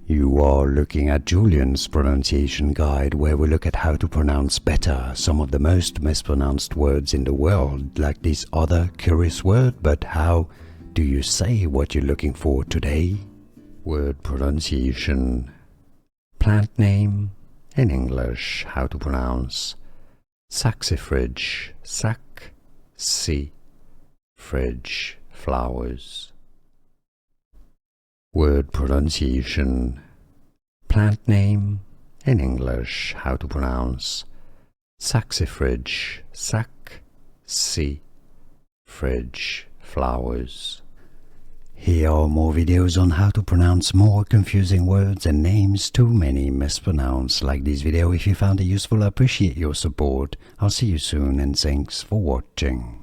You are looking at Julian's pronunciation guide, where we look at how to pronounce better some of the most mispronounced words in the world, like this other curious word. But how do you say what you're looking for today? Word pronunciation. Plant name in English, how to pronounce saxifrage, fridge, flowers. Word pronunciation. Plant name in English, how to pronounce saxifrage, fridge, flowers. Here are more videos on how to pronounce more confusing words and names too many mispronounced. Like this video if you found it useful. I appreciate your support. I'll see you soon and thanks for watching.